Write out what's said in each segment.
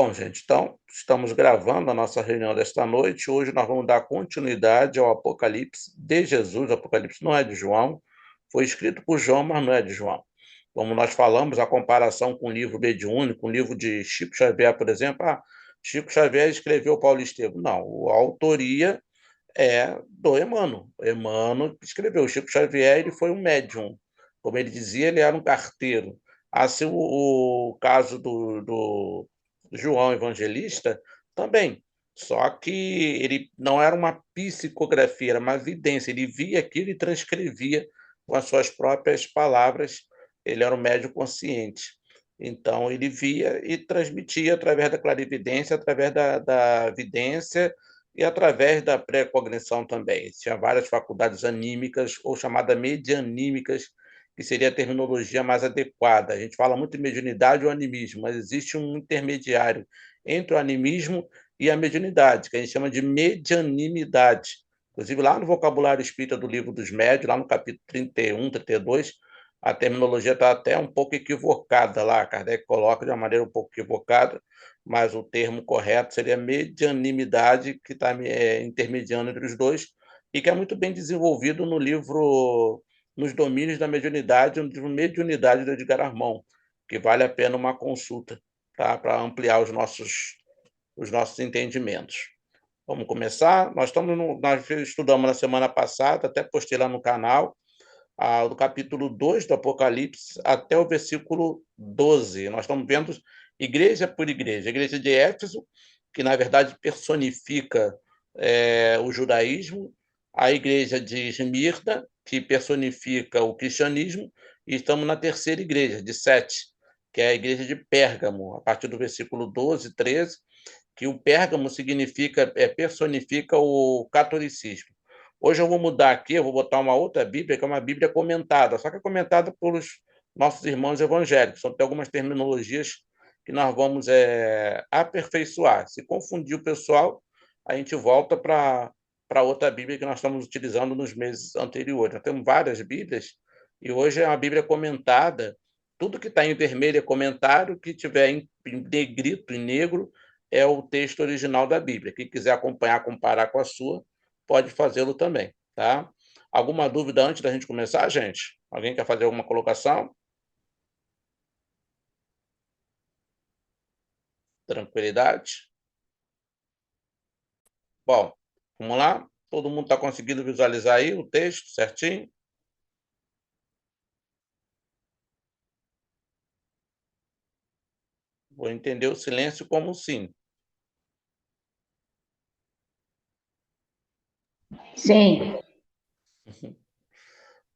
Bom, gente, então estamos gravando a nossa reunião desta noite. Hoje nós vamos dar continuidade ao Apocalipse de Jesus. O Apocalipse não é de João, foi escrito por João, mas não é de João. Como nós falamos, a comparação com o livro mediúnico, com o livro de Chico Xavier, por exemplo, Chico Xavier escreveu Paulo Estevam. Não, a autoria é do Emmanuel. Emmanuel escreveu. Chico Xavier ele foi um médium. Como ele dizia, ele era um carteiro. Assim, o caso do João Evangelista também. Só que ele não era uma psicografia, era uma vidência. Ele via aquilo e transcrevia com as suas próprias palavras. Ele era um médium consciente. Então, ele via e transmitia através da clarividência, através da vidência e através da pré-cognição também. Tinha várias faculdades anímicas, ou chamadas medianímicas, que seria a terminologia mais adequada. A gente fala muito em mediunidade ou animismo, mas existe um intermediário entre o animismo e a mediunidade, que a gente chama de medianimidade. Inclusive, lá no vocabulário espírita do Livro dos Médios, lá no capítulo 31, 32, a terminologia está até um pouco equivocada lá. Kardec coloca de uma maneira um pouco equivocada, mas o termo correto seria medianimidade, que está intermediando entre os dois, e que é muito bem desenvolvido no livro Nos Domínios da Mediunidade, no livro Mediunidade do Edgar Armand, que vale a pena uma consulta, tá? Para ampliar os nossos entendimentos. Vamos começar? Nós estudamos na semana passada, até postei lá no canal, do capítulo 2 do Apocalipse até o versículo 12. Nós estamos vendo igreja por igreja. A igreja de Éfeso, que na verdade personifica o judaísmo, a igreja de Esmirna, que personifica o cristianismo, e estamos na terceira igreja, de Sete, que é a igreja de Pérgamo, a partir do versículo 12, 13, que o Pérgamo personifica o catolicismo. Hoje eu vou mudar aqui, eu vou botar uma outra Bíblia, que é uma Bíblia comentada, só que é comentada pelos nossos irmãos evangélicos. Então, tem algumas terminologias que nós vamos aperfeiçoar. Se confundir o pessoal, a gente volta para outra Bíblia que nós estamos utilizando nos meses anteriores. Nós temos várias Bíblias, e hoje é uma Bíblia comentada. Tudo que está em vermelho é comentário, que tiver em negrito, em negro, é o texto original da Bíblia. Quem quiser acompanhar, comparar com a sua, pode fazê-lo também, tá? Alguma dúvida antes da gente começar, gente? Alguém quer fazer alguma colocação? Tranquilidade? Bom, vamos lá? Todo mundo está conseguindo visualizar aí o texto certinho? Vou entender o silêncio como sim. Sim,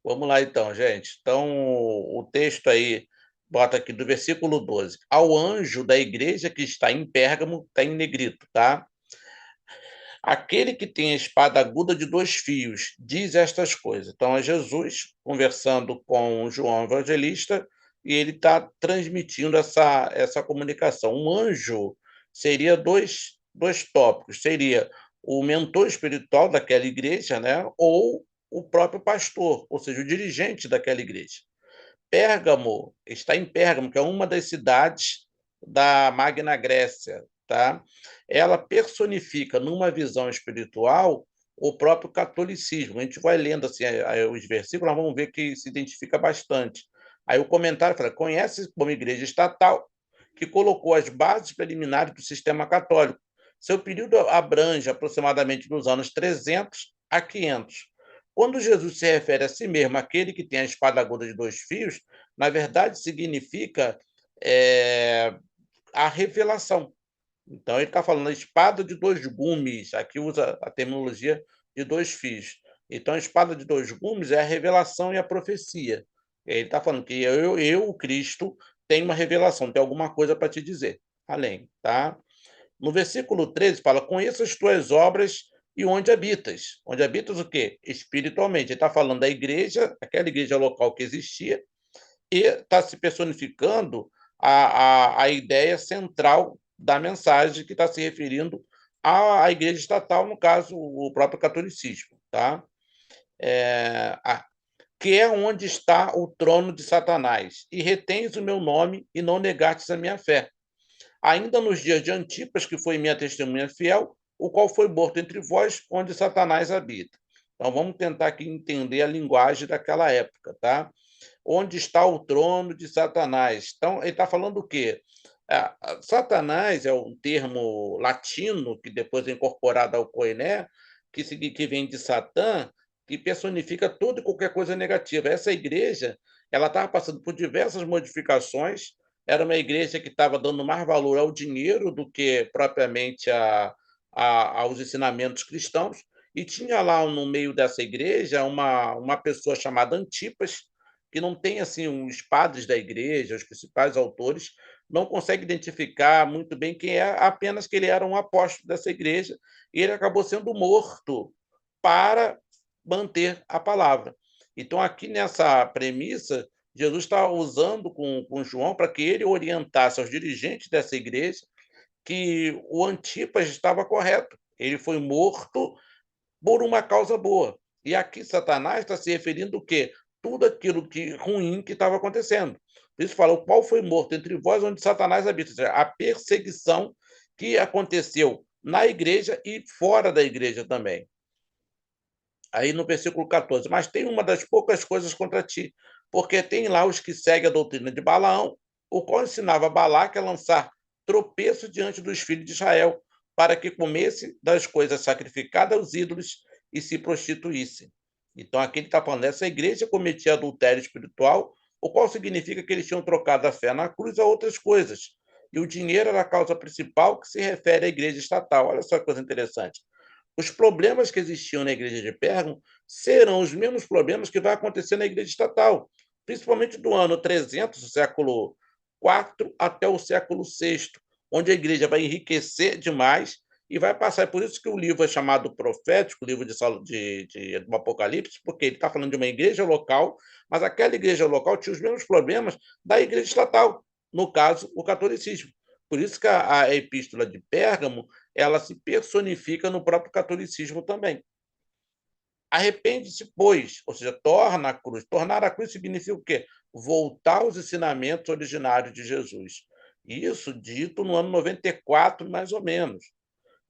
Vamos lá então, gente. Então, o texto aí, bota aqui do versículo 12. Ao anjo da igreja que está em Pérgamo, está em negrito, tá? Aquele que tem a espada aguda de dois fios diz estas coisas. Então, é Jesus conversando com João Evangelista e ele está transmitindo essa comunicação. Um anjo seria dois tópicos: seria o mentor espiritual daquela igreja, né? Ou o próprio pastor, ou seja, o dirigente daquela igreja. Pérgamo está em Pérgamo, que é uma das cidades da Magna Grécia, tá? Ela personifica numa visão espiritual o próprio catolicismo. A gente vai lendo assim os versículos, nós vamos ver que se identifica bastante. Aí o comentário fala: conhece como igreja estatal que colocou as bases preliminares do sistema católico. Seu período abrange aproximadamente dos anos 300 a 500. Quando Jesus se refere a si mesmo, aquele que tem a espada aguda de dois fios, na verdade significa é, a revelação. Então, ele está falando a espada de dois gumes, aqui usa a terminologia de dois fios. Então, a espada de dois gumes é a revelação e a profecia. Ele está falando que o Cristo, tenho uma revelação, tenho alguma coisa para te dizer, além. Tá? No versículo 13 fala: conheça as tuas obras e onde habitas. Onde habitas o quê? Espiritualmente. Ele está falando da igreja, aquela igreja local que existia, e está se personificando a ideia central da mensagem, que está se referindo à igreja estatal, no caso, o próprio catolicismo. Tá? É, que é onde está o trono de Satanás, e retens o meu nome e não negastes a minha fé. ainda nos dias de Antipas, que foi minha testemunha fiel, o qual foi morto entre vós, onde Satanás habita. Então, vamos tentar aqui entender a linguagem daquela época, tá? Onde está o trono de Satanás? Então, ele está falando o quê? Satanás é um termo latino que depois é incorporado ao koiné, que vem de Satã, que personifica toda e qualquer coisa negativa. Essa igreja, ela estava passando por diversas modificações. Era uma igreja que estava dando mais valor ao dinheiro do que propriamente aos ensinamentos cristãos. E tinha lá no meio dessa igreja uma pessoa chamada Antipas, que não tem assim os padres da igreja, os principais autores, não consegue identificar muito bem quem é, apenas que ele era um apóstolo dessa igreja e ele acabou sendo morto para manter a palavra. Então, aqui nessa premissa, Jesus está usando com João para que ele orientasse aos dirigentes dessa igreja que o Antipas estava correto. Ele foi morto por uma causa boa. E aqui Satanás está se referindo o quê? Tudo aquilo que ruim que estava acontecendo. Por isso fala, o qual foi morto entre vós, onde Satanás habita. Ou seja, a perseguição que aconteceu na igreja e fora da igreja também. Aí no versículo 14, mas tem uma das poucas coisas contra ti, porque tem lá os que seguem a doutrina de Balaão, o qual ensinava Balaque a lançar tropeço diante dos filhos de Israel, para que comesse das coisas sacrificadas aos ídolos e se prostituíssem. Então aqui ele está falando, essa igreja cometia adultério espiritual, o qual significa que eles tinham trocado a fé na cruz a outras coisas. E o dinheiro era a causa principal que se refere à igreja estatal. Olha só que coisa interessante. Os problemas que existiam na igreja de Pérgamo serão os mesmos problemas que vai acontecer na igreja estatal, principalmente do ano 300, do século IV, até o século VI, onde a igreja vai enriquecer demais e vai passar. É por isso que o livro é chamado profético, o livro do Apocalipse, porque ele está falando de uma igreja local, mas aquela igreja local tinha os mesmos problemas da igreja estatal, no caso, o catolicismo. Por isso que a epístola de Pérgamo ela se personifica no próprio catolicismo também. Arrepende-se, pois, ou seja, torna a cruz. Tornar a cruz significa o quê? Voltar aos ensinamentos originários de Jesus. Isso dito no ano 94, mais ou menos.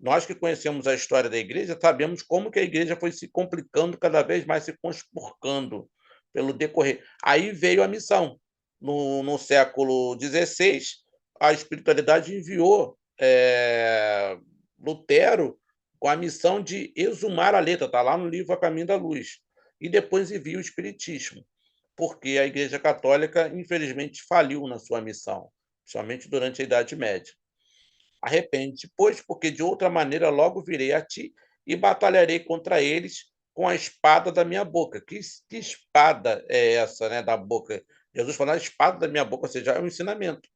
Nós que conhecemos a história da igreja, sabemos como que a igreja foi se complicando cada vez mais, se conspurcando pelo decorrer. Aí veio a missão. No século XVI, a espiritualidade enviou Lutero com a missão de exumar a letra, está lá no livro A Caminho da Luz, e depois envia o Espiritismo, porque a Igreja Católica, infelizmente, faliu na sua missão, principalmente durante a Idade Média. Arrepende, pois, porque de outra maneira logo virei a ti e batalharei contra eles com a espada da minha boca. Que espada é essa, né, da boca? Jesus falou, a espada da minha boca, ou seja, é um ensinamento.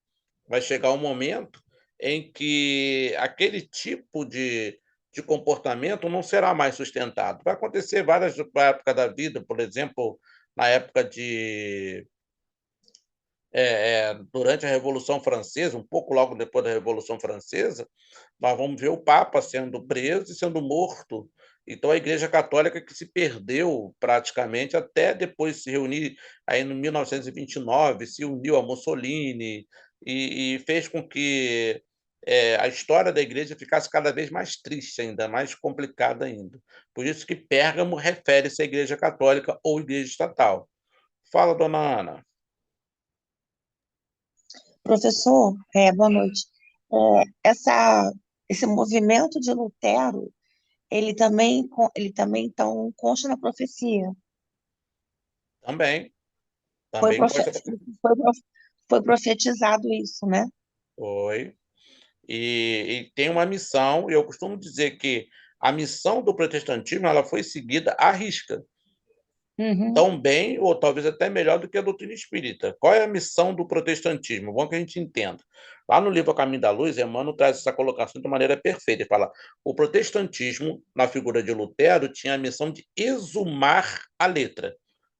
Vai chegar um momento em que aquele tipo de comportamento não será mais sustentado. Vai acontecer várias épocas da vida, por exemplo, na época durante a Revolução Francesa, um pouco logo depois da Revolução Francesa, nós vamos ver o Papa sendo preso e sendo morto. Então, a Igreja Católica que se perdeu praticamente até depois se reunir aí em 1929, se uniu a Mussolini e fez com que a história da Igreja ficasse cada vez mais triste, ainda mais complicada ainda. Por isso que Pérgamo refere-se à Igreja Católica ou Igreja Estatal. Fala, dona Ana. Professor, boa noite. Esse movimento de Lutero, ele também então consta na profecia. Também, Foi, também profe- consta da foi, prof- foi profetizado isso, né? Foi. E tem uma missão, e eu costumo dizer que a missão do protestantismo ela foi seguida à risca, Uhum. tão bem ou talvez até melhor do que a doutrina espírita. Qual é a missão do protestantismo? Bom que a gente entenda. Lá no livro A Caminho da Luz, Emmanuel traz essa colocação de maneira perfeita. Ele fala: o protestantismo, na figura de Lutero, tinha a missão de exumar a letra.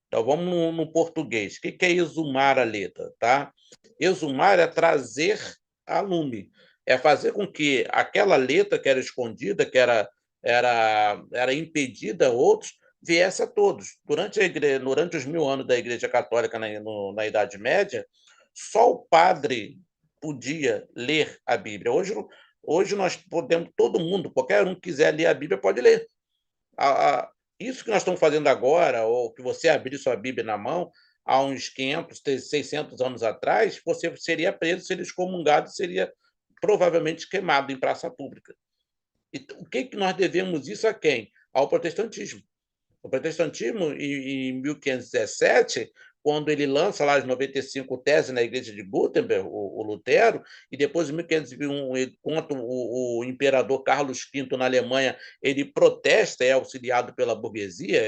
Então vamos no português. O que é exumar a letra? Tá? Exumar é trazer a lume, é fazer com que aquela letra que era escondida, que era impedida a outros, viesse a todos. Durante os 1000 anos da Igreja Católica na Idade Média, só o padre podia ler a Bíblia. Hoje nós podemos, todo mundo, qualquer um que quiser ler a Bíblia, pode ler. Isso que nós estamos fazendo agora, ou que você abrir sua Bíblia na mão, há uns 500, 600 anos atrás, você seria preso, seria excomungado, seria provavelmente queimado em praça pública. E o que nós devemos isso a quem? Ao protestantismo. O protestantismo, em 1517, quando ele lança lá as 95 teses na igreja de Gutenberg, o Lutero, e depois em 1501, contra o imperador Carlos V na Alemanha, ele protesta, é auxiliado pela burguesia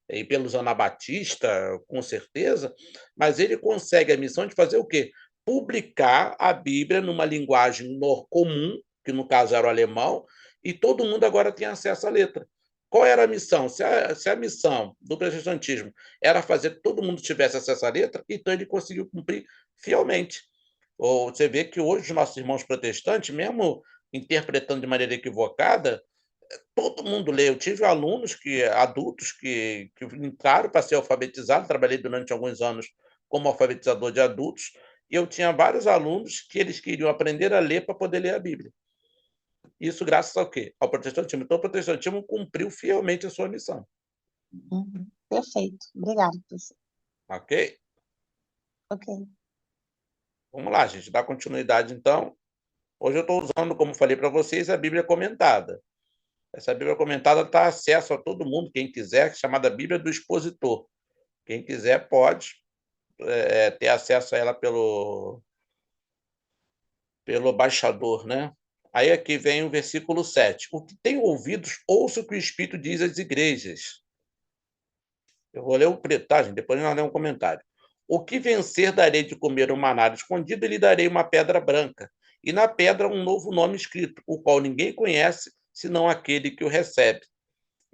e pelos anabatistas, com certeza, mas ele consegue a missão de fazer o quê? Publicar a Bíblia numa linguagem comum, que no caso era o alemão, e todo mundo agora tem acesso à letra. Qual era a missão? Se a missão do protestantismo era fazer que todo mundo tivesse acesso à letra, então ele conseguiu cumprir fielmente. Ou você vê que hoje os nossos irmãos protestantes, mesmo interpretando de maneira equivocada, todo mundo lê. Eu tive alunos adultos que entraram para ser alfabetizados, trabalhei durante alguns anos como alfabetizador de adultos, e eu tinha vários alunos que eles queriam aprender a ler para poder ler a Bíblia. Isso graças ao quê? Ao protestantismo. Então, o protestantismo cumpriu fielmente a sua missão. Perfeito. Obrigada, professor. Ok? Ok. Vamos lá, gente. Dá continuidade, então. Hoje eu estou usando, como falei para vocês, a Bíblia comentada. Essa Bíblia comentada está acesso a todo mundo, quem quiser, chamada Bíblia do Expositor. Quem quiser pode ter acesso a ela pelo baixador, né? Aí aqui vem o versículo 7. O que tem ouvidos, ouça o que o Espírito diz às igrejas. Eu vou ler o preto, tá, gente? Depois nós lemos um comentário. O que vencer darei de comer um maná escondido, e lhe darei uma pedra branca. E na pedra um novo nome escrito, o qual ninguém conhece, senão aquele que o recebe.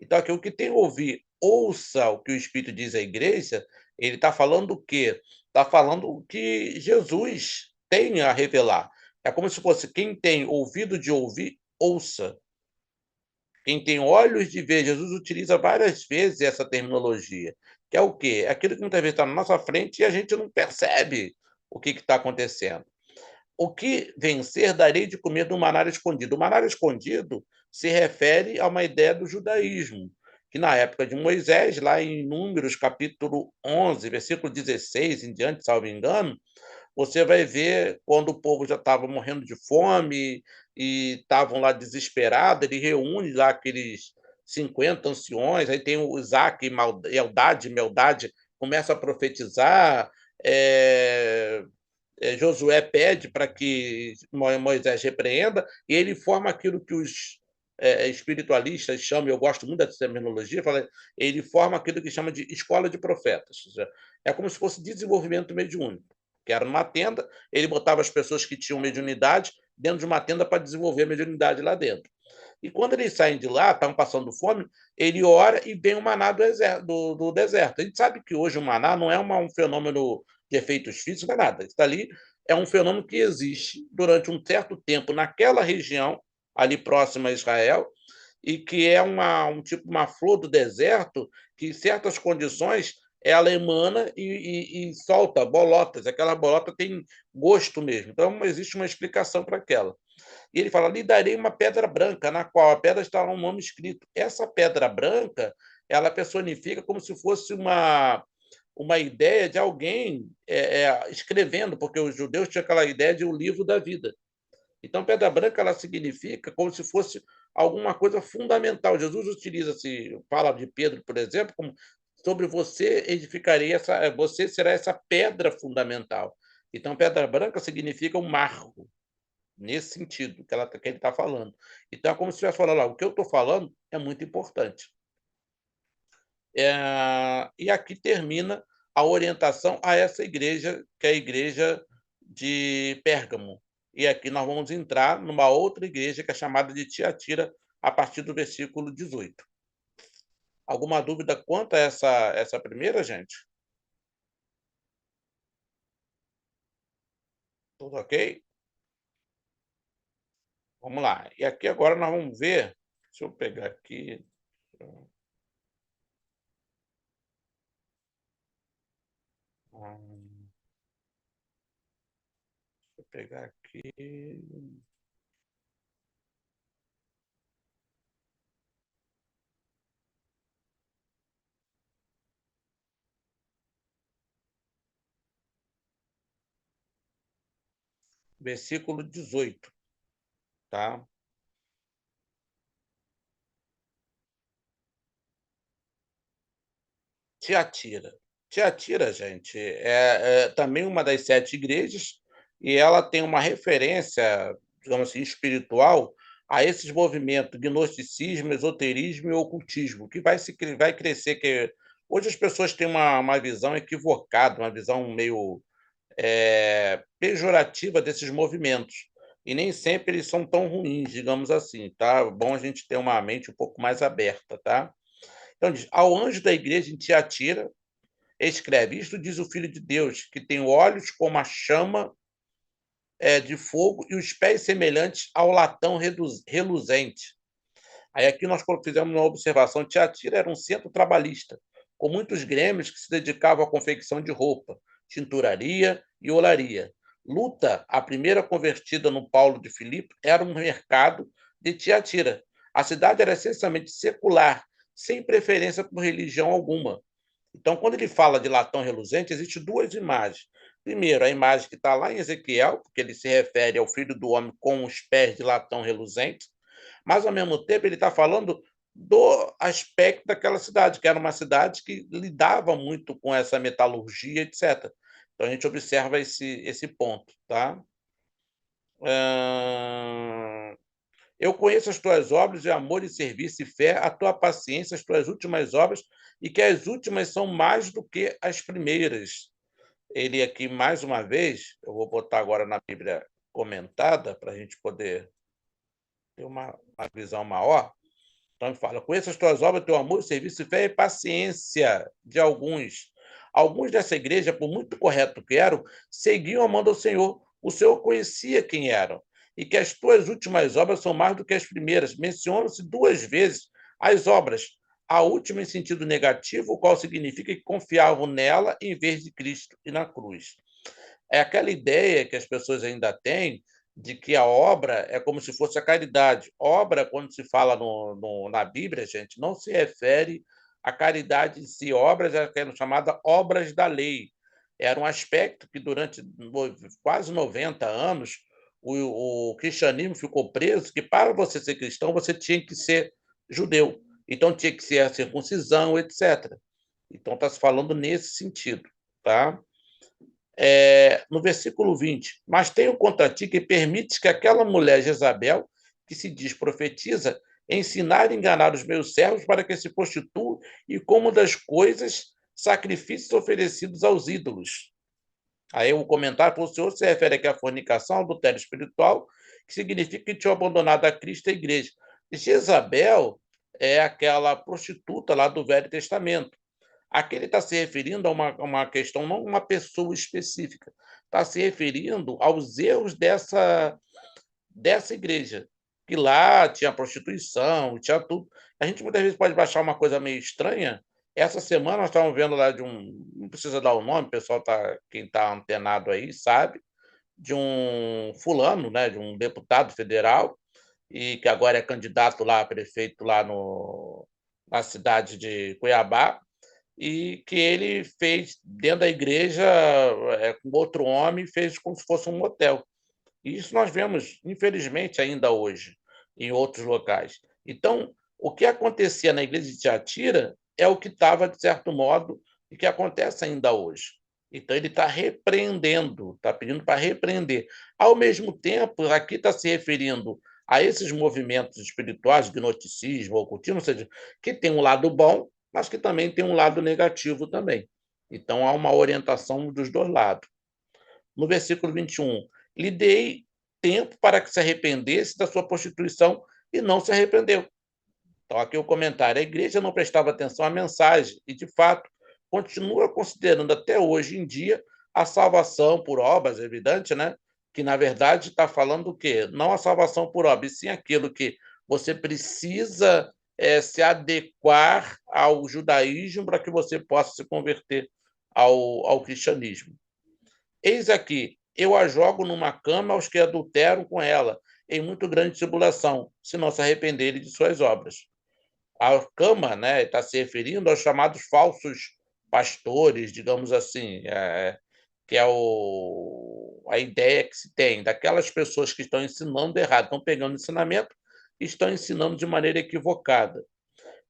Então, aqui, o que tem a ouvir, ouça o que o Espírito diz à igreja, ele está falando o quê? Está falando o que Jesus tem a revelar. É como se fosse quem tem ouvido de ouvir, ouça. Quem tem olhos de ver, Jesus utiliza várias vezes essa terminologia, que é o quê? É aquilo que muitas vezes está na nossa frente e a gente não percebe o que está acontecendo. O que vencer darei de comer do maná escondido. O maná escondido se refere a uma ideia do judaísmo, que na época de Moisés, lá em Números, capítulo 11, versículo 16 em diante, salvo engano, você vai ver quando o povo já estava morrendo de fome e estavam lá desesperados, ele reúne lá aqueles 50 anciões, aí tem o Isaac e Meldade começa a profetizar, Josué pede para que Moisés repreenda, e ele forma aquilo que os espiritualistas chamam, eu gosto muito dessa terminologia, ele forma aquilo que chama de escola de profetas. Ou seja, é como se fosse desenvolvimento mediúnico, que era numa tenda, ele botava as pessoas que tinham mediunidade dentro de uma tenda para desenvolver a mediunidade lá dentro. E quando eles saem de lá, estavam passando fome, ele ora e vem o maná do deserto. A gente sabe que hoje o maná não é um fenômeno de efeitos físicos, não é nada. Isso ali é um fenômeno que existe durante um certo tempo naquela região, ali próxima a Israel, e que é uma flor do deserto que, em certas condições, ela emana e solta bolotas. Aquela bolota tem gosto mesmo. Então, existe uma explicação para aquela. E ele fala: lhe darei uma pedra branca, na qual a pedra está um nome escrito. Essa pedra branca, ela personifica como se fosse uma ideia de alguém escrevendo, porque os judeus tinham aquela ideia de o livro da vida. Então, pedra branca ela significa como se fosse alguma coisa fundamental. Jesus utiliza-se, fala de Pedro, por exemplo, como sobre você edificarei você será essa pedra fundamental. Então, pedra branca significa um marco, nesse sentido que ele está falando. Então, é como se estivesse falando lá, o que eu estou falando é muito importante. E aqui termina a orientação a essa igreja, que é a igreja de Pérgamo. E aqui nós vamos entrar numa outra igreja, que é chamada de Tiatira, a partir do versículo 18. Alguma dúvida quanto a essa primeira, gente? Tudo ok? Vamos lá. E aqui agora nós vamos ver. Deixa eu pegar aqui. Deixa eu pegar aqui. Versículo 18, tá? Tiatira. Tiatira, gente, é também uma das 7 igrejas, e ela tem uma referência, digamos assim, espiritual a esses movimentos, gnosticismo, esoterismo e ocultismo, que vai crescer, que hoje as pessoas têm uma visão equivocada, uma visão meio pejorativa desses movimentos. E nem sempre eles são tão ruins, digamos assim, tá? É bom a gente ter uma mente um pouco mais aberta, tá? Então diz: ao anjo da igreja em Tiatira, escreve: isto diz o Filho de Deus, que tem olhos como a chama de fogo e os pés semelhantes ao latão reluzente. Aí aqui nós fizemos uma observação: Tiatira era um centro trabalhista, com muitos grêmios que se dedicavam à confecção de roupa, tinturaria e olaria. Luta, a primeira convertida no Paulo de Filipe, era um mercado de Tiatira. A cidade era essencialmente secular, sem preferência por religião alguma. Então, quando ele fala de latão reluzente, existem duas imagens. Primeiro, a imagem que está lá em Ezequiel, porque ele se refere ao filho do homem com os pés de latão reluzente, mas, ao mesmo tempo, ele está falando do aspecto daquela cidade, que era uma cidade que lidava muito com essa metalurgia, etc. Então, a gente observa esse ponto. Tá? Eu conheço as tuas obras de amor e serviço e fé, a tua paciência, as tuas últimas obras, e que as últimas são mais do que as primeiras. Ele aqui, mais uma vez, eu vou botar agora na Bíblia comentada, para a gente poder ter uma visão maior. Então, ele fala: conheço as tuas obras, teu amor, serviço, fé e paciência de alguns. Alguns dessa igreja, por muito correto que eram, seguiam amando ao Senhor. O Senhor conhecia quem eram. E que as tuas últimas obras são mais do que as primeiras. Mencionam-se 2 vezes as obras. A última em sentido negativo, o qual significa que confiavam nela em vez de Cristo e na cruz. É aquela ideia que as pessoas ainda têm de que a obra é como se fosse a caridade. Obra, quando se fala na Bíblia, gente, não se refere à caridade em si. Obras eram chamadas obras da lei. Era um aspecto que, durante quase 90 anos, o cristianismo ficou preso, que para você ser cristão, você tinha que ser judeu. Então, tinha que ser a circuncisão, etc. Então, está se falando nesse sentido. Tá? No versículo 20: mas tenho contra ti que permites que aquela mulher Jezabel, que se diz profetiza, ensinar e enganar os meus servos para que se prostituam e comam das coisas, sacrifícios oferecidos aos ídolos. Aí o comentário para o Senhor se refere aqui à fornicação, adultério espiritual, que significa que tinham abandonado a Cristo e a igreja. Jezabel é aquela prostituta lá do Velho Testamento. Aqui ele está se referindo a uma questão, não uma pessoa específica. Está se referindo aos erros dessa igreja, que lá tinha prostituição, tinha tudo. A gente muitas vezes pode achar uma coisa meio estranha. Essa semana nós estávamos vendo lá de um, não precisa dar o nome, o pessoal quem está antenado aí sabe, de um fulano, né, de um deputado federal, e que agora é candidato lá a prefeito lá na cidade de Cuiabá, e que ele fez dentro da igreja com outro homem, fez como se fosse um motel. E isso nós vemos, infelizmente, ainda hoje, em outros locais. Então, o que acontecia na igreja de Tiatira é o que estava, de certo modo, e que acontece ainda hoje. Então, ele está repreendendo, está pedindo para repreender. Ao mesmo tempo, aqui está se referindo a esses movimentos espirituais, gnosticismo, ocultismo, ou seja, que tem um lado bom, mas que também tem um lado negativo também. Então, há uma orientação dos dois lados. No versículo 21, lhe dei tempo para que se arrependesse da sua prostituição e não se arrependeu. Então, aqui o comentário: a igreja não prestava atenção à mensagem e, de fato, continua considerando até hoje em dia a salvação por obras, é evidente, né? Que, na verdade, está falando o quê? Não a salvação por obras, e sim aquilo que você precisa se adequar ao judaísmo para que você possa se converter ao cristianismo. Eis aqui, eu a jogo numa cama aos que adulteram com ela, em muito grande tribulação, se não se arrependerem de suas obras. A cama, né, está se referindo aos chamados falsos pastores, digamos assim, que é a ideia que se tem daquelas pessoas que estão ensinando errado, estão pegando ensinamento e estão ensinando de maneira equivocada.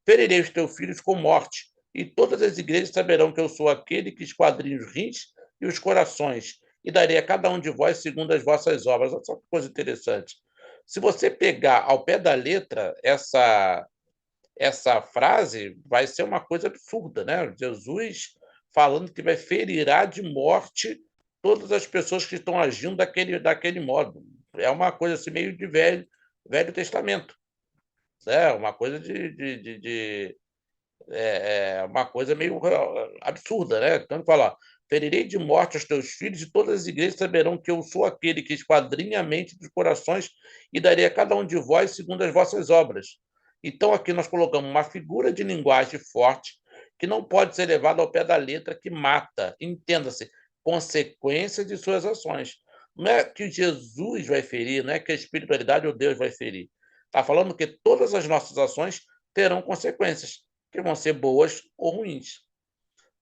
Ferirei os teus filhos com morte, e todas as igrejas saberão que eu sou aquele que esquadrinha os rins e os corações, e darei a cada um de vós segundo as vossas obras. Olha só que coisa interessante. Se você pegar ao pé da letra essa frase, vai ser uma coisa absurda, né? Jesus falando que vai ferirá de morte todas as pessoas que estão agindo daquele modo. É uma coisa assim meio de Velho Testamento, né? Uma coisa uma coisa meio absurda, né? Então, fala, ferirei de morte os teus filhos, e todas as igrejas saberão que eu sou aquele que esquadrinha a mente dos corações e darei a cada um de vós segundo as vossas obras. Então, aqui nós colocamos uma figura de linguagem forte que não pode ser levada ao pé da letra, que mata, entenda-se, consequências de suas ações. Não é que Jesus vai ferir, não é que a espiritualidade ou Deus vai ferir. Está falando que todas as nossas ações terão consequências que vão ser boas ou ruins.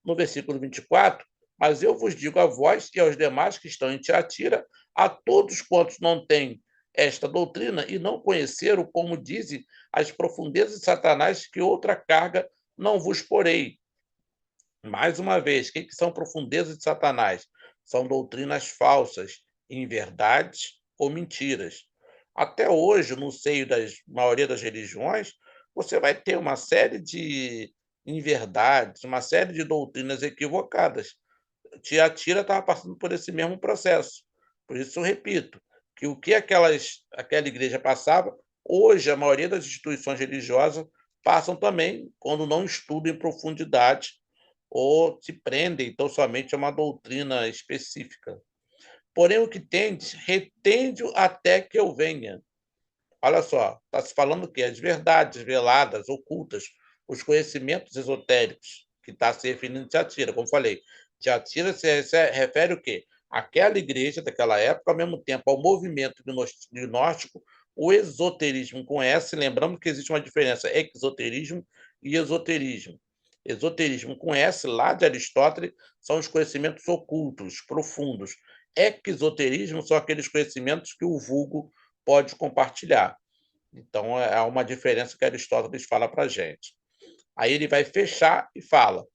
No versículo 24, mas eu vos digo a vós e aos demais que estão em Tiatira, a todos quantos não têm esta doutrina e não conheceram, como dizem, as profundezas de Satanás, que outra carga não vos porei. Mais uma vez, o que são profundezas de Satanás? São doutrinas falsas, inverdades ou mentiras. Até hoje, no seio da maioria das religiões, você vai ter uma série de inverdades, uma série de doutrinas equivocadas. Tiatira estava passando por esse mesmo processo. Por isso, eu repito, que o que aquela igreja passava, hoje a maioria das instituições religiosas passam também, quando não estudam em profundidade ou se prendem então somente a uma doutrina específica. Porém, o que tendes, retende até que eu venha. Olha só, está se falando que as verdades veladas, ocultas, os conhecimentos esotéricos, que está se referindo a Tiatira, como falei. Tiatira se refere o quê? Aquela igreja daquela época, ao mesmo tempo ao movimento gnóstico, o esoterismo com S, lembrando que existe uma diferença exoterismo e esoterismo. Esoterismo com S, lá de Aristóteles, são os conhecimentos ocultos, profundos. Exoterismo são aqueles conhecimentos que o vulgo pode compartilhar. Então, é uma diferença que Aristóteles fala para a gente. Aí ele vai fechar e fala: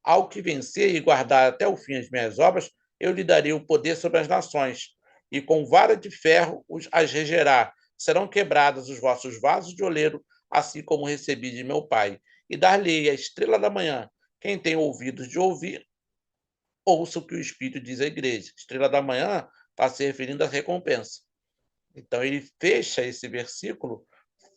ao que vencer e guardar até o fim as minhas obras, eu lhe darei o poder sobre as nações, e com vara de ferro as regerá. Serão quebradas os vossos vasos de oleiro, assim como recebi de meu Pai. E dar-lhe a estrela da manhã. Quem tem ouvidos de ouvir, ouça o que o Espírito diz à igreja. Estrela da manhã está se referindo à recompensa. Então, ele fecha esse versículo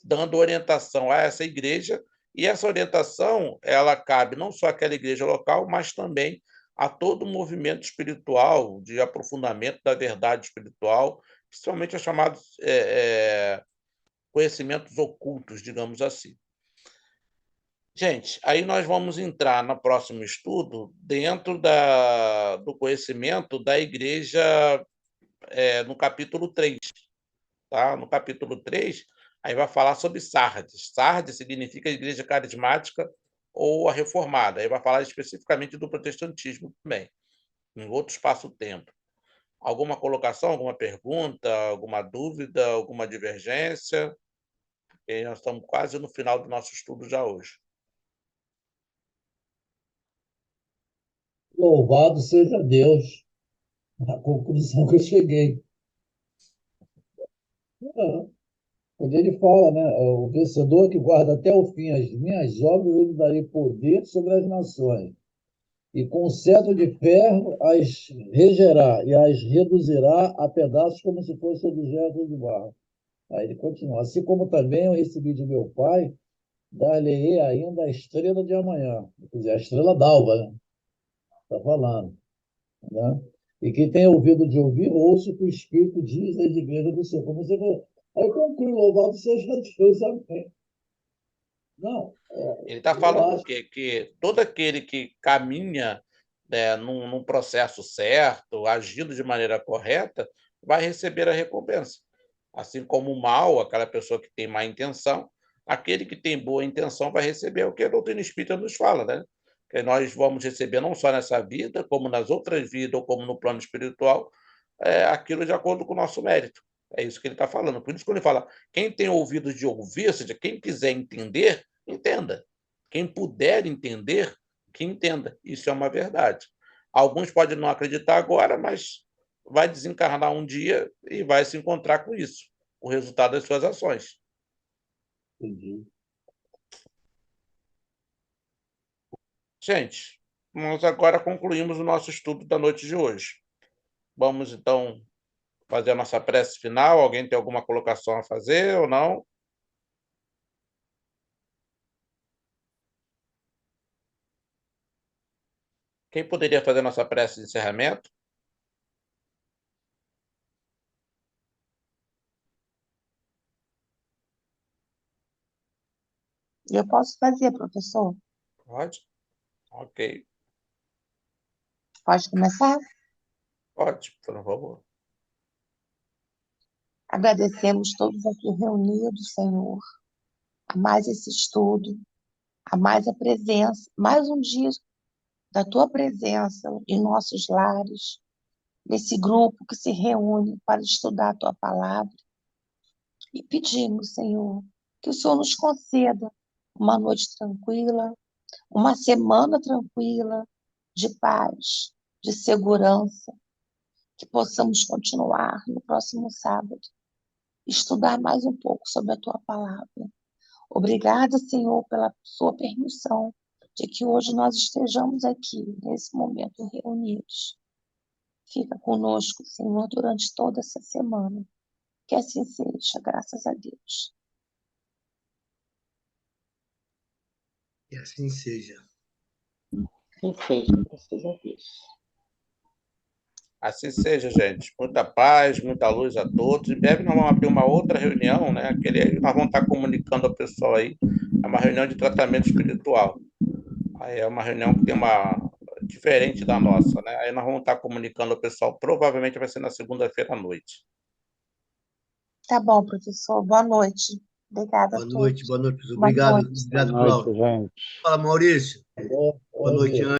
dando orientação a essa igreja, e essa orientação ela cabe não só àquela igreja local, mas também a todo o movimento espiritual, de aprofundamento da verdade espiritual, principalmente os chamados conhecimentos ocultos, digamos assim. Gente, aí nós vamos entrar no próximo estudo dentro do conhecimento da igreja no capítulo 3. Tá? No capítulo 3, aí vai falar sobre Sardes. Sardes significa igreja carismática ou a reformada. Aí vai falar especificamente do protestantismo também, em outro espaço-tempo. Alguma colocação, alguma pergunta, alguma dúvida, alguma divergência? E nós estamos quase no final do nosso estudo já hoje. Louvado seja Deus, a conclusão que eu cheguei. É, quando ele fala, né, o vencedor que guarda até o fim as minhas obras, eu lhe darei poder sobre as nações, e com o cetro de ferro as regerá e as reduzirá a pedaços como se fosse objeto de barro. Aí ele continua, assim como também eu recebi de meu pai, dar-lhe-ei ainda a estrela de amanhã, quer dizer, a estrela d'alva, né? Está falando, né? E quem tem ouvido de ouvir, ouça o que o Espírito diz às igrejas do Senhor. Como você falou. Aí conclui, louvado seja Deus, amém. Não, Ele está eu falando o acho. quê? Que todo aquele que caminha num processo certo, agindo de maneira correta, vai receber a recompensa. Assim como o mal, aquela pessoa que tem má intenção, aquele que tem boa intenção vai receber o que a doutrina espírita nos fala, né? Que nós vamos receber não só nessa vida, como nas outras vidas, ou como no plano espiritual, aquilo de acordo com o nosso mérito. É isso que ele está falando. Por isso que ele fala, quem tem ouvidos de ouvir, ou seja, quem quiser entender, entenda. Quem puder entender, que entenda. Isso é uma verdade. Alguns podem não acreditar agora, mas vai desencarnar um dia e vai se encontrar com isso, o resultado das suas ações. Entendi. Gente, nós agora concluímos o nosso estudo da noite de hoje. Vamos, então, fazer a nossa prece final. Alguém tem alguma colocação a fazer ou não? Quem poderia fazer a nossa prece de encerramento? Eu posso fazer, professor? Pode? Ok. Pode começar? Pode, por favor. Agradecemos todos aqui reunidos, Senhor, a mais esse estudo, a mais a presença, mais um dia da tua presença em nossos lares, nesse grupo que se reúne para estudar a tua palavra. E pedimos, Senhor, que o Senhor nos conceda uma noite tranquila, uma semana tranquila, de paz, de segurança, que possamos continuar no próximo sábado, estudar mais um pouco sobre a tua palavra. Obrigada, Senhor, pela sua permissão de que hoje nós estejamos aqui, nesse momento, reunidos. Fica conosco, Senhor, durante toda essa semana. Que assim seja, graças a Deus. Que assim seja. Que seja, graças a Deus. Assim seja, gente. Muita paz, muita luz a todos. Em breve nós vamos abrir uma outra reunião, né? Nós vamos estar comunicando ao pessoal aí. É uma reunião de tratamento espiritual. Aí é uma reunião que tem uma diferente da nossa, né? Aí nós vamos estar comunicando ao pessoal. Provavelmente vai ser na segunda-feira à noite. Tá bom, professor. Boa noite. Obrigada a todos. Boa noite, professor. Boa Obrigado, noite. obrigado, Boa noite, Cláudio. gente. Fala, Maurício. Tá bom? Boa noite, Ana.